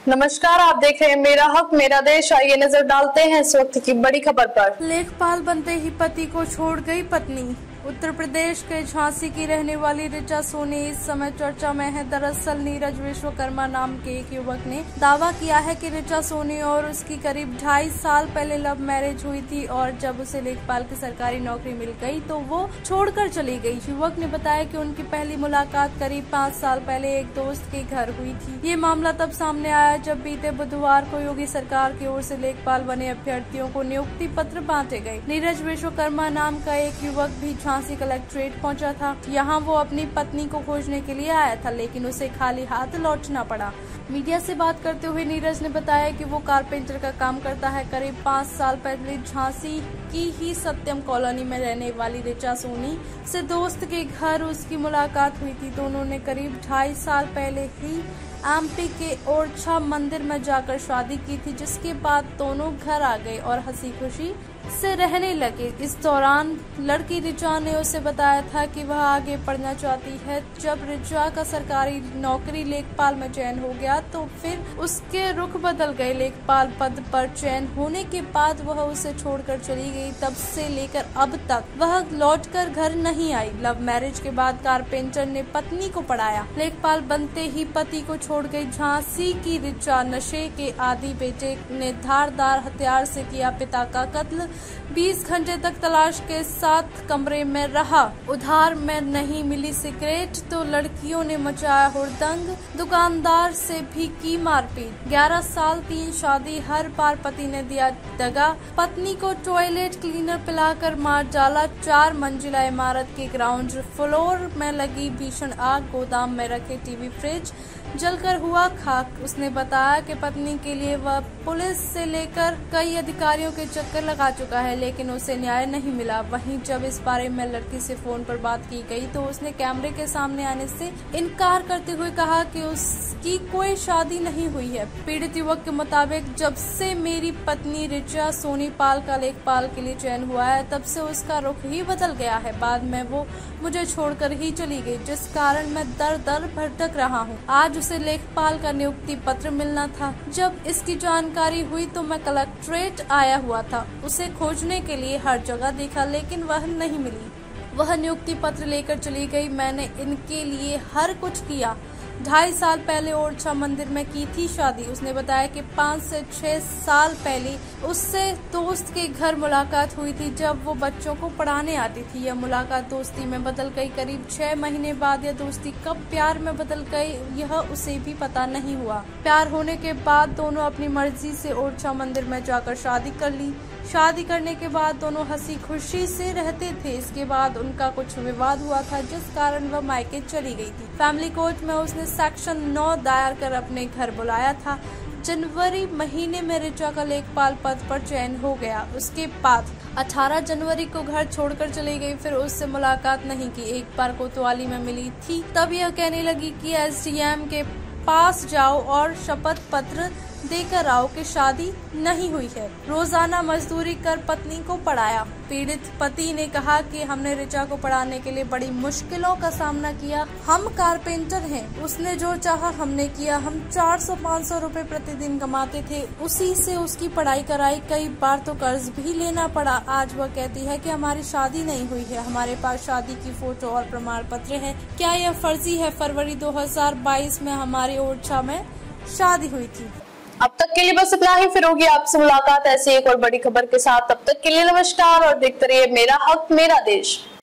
नमस्कार, आप देख रहे हैं मेरा हक मेरा देश। आइए नजर डालते हैं इस वक्त की बड़ी खबर पर। लेखपाल बनते ही पति को छोड़ गई पत्नी। उत्तर प्रदेश के झांसी की रहने वाली ऋचा सोनी इस समय चर्चा में है। दरअसल नीरज विश्वकर्मा नाम के एक युवक ने दावा किया है कि ऋचा सोनी और उसकी करीब 2.5 साल पहले लव मैरिज हुई थी और जब उसे लेखपाल की सरकारी नौकरी मिल गई तो वो छोड़कर चली गई। युवक ने बताया कि उनकी पहली मुलाकात करीब 5 साल पहले एक दोस्त के घर हुई थी। ये मामला तब सामने आया जब बीते बुधवार को योगी सरकार की ओर से लेखपाल बने अभ्यर्थियों को नियुक्ति पत्र बांटे गए। नीरज विश्वकर्मा नाम का एक युवक भी झांसी कलेक्ट्रेट पहुंचा था। यहाँ वो अपनी पत्नी को खोजने के लिए आया था, लेकिन उसे खाली हाथ लौटना पड़ा। मीडिया से बात करते हुए नीरज ने बताया कि वो कारपेंटर का काम करता है। करीब 5 साल पहले झांसी की ही सत्यम कॉलोनी में रहने वाली ऋचा सोनी से दोस्त के घर उसकी मुलाकात हुई थी। दोनों ने करीब 2.5 साल पहले ही एमपी के ओरछा मंदिर में जाकर शादी की थी, जिसके बाद दोनों घर आ गए और हंसी खुशी से रहने लगे। इस दौरान लड़की ऋचा ने उसे बताया था कि वह आगे पढ़ना चाहती है। जब ऋचा का सरकारी नौकरी लेखपाल में चयन हो गया तो फिर उसके रुख बदल गए। लेखपाल पद पर चयन होने के बाद वह उसे छोड़कर चली गई। तब से लेकर अब तक वह लौटकर घर नहीं आई। लव मैरिज के बाद कारपेंटर ने पत्नी को पढ़ाया। लेखपाल बनते ही पति को छोड़ गई। झांसी की ऋचा नशे के आदी बेटे ने धारदार हथियार से किया पिता का कत्ल। 20 घंटे तक तलाश के साथ कमरे में रहा। उधार में नहीं मिली सिगरेट तो लड़कियों ने मचाया हुड़दंग। दुकानदार से भी की मारपीट। 11 साल 3 शादी, हर बार पति ने दिया दगा। पत्नी को टॉयलेट क्लीनर पिलाकर मार डाला। 4 मंजिला इमारत के ग्राउंड फ्लोर में लगी भीषण आग। गोदाम में रखे टीवी फ्रिज जलकर हुआ खाक। उसने बताया कि पत्नी के लिए वह पुलिस से लेकर कई अधिकारियों के चक्कर लगा चुका है, लेकिन उसे न्याय नहीं मिला। वहीं जब इस बारे में लड़की से फोन पर बात की गई तो उसने कैमरे के सामने आने से इनकार करते हुए कहा कि उसकी कोई शादी नहीं हुई है। पीड़ित युवक के मुताबिक जब से मेरी पत्नी ऋचा सोनी पाल का लेखपाल के लिए चयन हुआ है तब से उसका रुख ही बदल गया है। बाद में वो मुझे छोड़कर ही चली गई, जिस कारण मैं दर दर भटक रहा हूँ। आज उसे लेखपाल का नियुक्ति पत्र मिलना था। जब इसकी जानकारी हुई तो मैं कलेक्ट्रेट आया हुआ था। उसे खोजने के लिए हर जगह देखा, लेकिन वह नहीं मिली। वह नियुक्ति पत्र लेकर चली गई। मैंने इनके लिए हर कुछ किया। 2.5 साल पहले ओरछा मंदिर में की थी शादी। उसने बताया कि 5 से 6 साल पहले उससे दोस्त के घर मुलाकात हुई थी, जब वो बच्चों को पढ़ाने आती थी। यह मुलाकात दोस्ती में बदल गई। करीब 6 महीने बाद यह दोस्ती कब प्यार में बदल गई यह उसे भी पता नहीं हुआ। प्यार होने के बाद दोनों अपनी मर्जी से ओरछा मंदिर में जाकर शादी कर ली। शादी करने के बाद दोनों हंसी खुशी से रहते थे। इसके बाद उनका कुछ विवाद हुआ था, जिस कारण वह मायके चली गई थी। फैमिली कोर्ट में उसने सेक्शन 9 दायर कर अपने घर बुलाया था। जनवरी महीने में ऋचा का लेखपाल पद पर चयन हो गया। उसके बाद 18 जनवरी को घर छोड़कर चली गई। फिर उससे मुलाकात नहीं की। एक बार कोतवाली में मिली थी, तब यह कहने लगी कि एसडीएम के पास जाओ और शपथ पत्र देकर आओ कि शादी नहीं हुई है। रोजाना मजदूरी कर पत्नी को पढ़ाया। पीड़ित पति ने कहा कि हमने ऋचा को पढ़ाने के लिए बड़ी मुश्किलों का सामना किया। हम कारपेंटर हैं, उसने जो चाहा हमने किया। हम 400-500 रुपए प्रतिदिन कमाते थे, उसी से उसकी पढ़ाई कराई। कई बार तो कर्ज भी लेना पड़ा। आज वह कहती है कि हमारी शादी नहीं हुई है। हमारे पास शादी की फोटो और प्रमाण पत्र है। क्या यह फर्जी है? फरवरी 2022 में हमारी ओरछा में शादी हुई थी। अब तक के लिए बस इतना ही। फिर होगी आपसे मुलाकात ऐसी एक और बड़ी खबर के साथ। तब तक के लिए नमस्कार और देखते रहिए मेरा हक मेरा देश।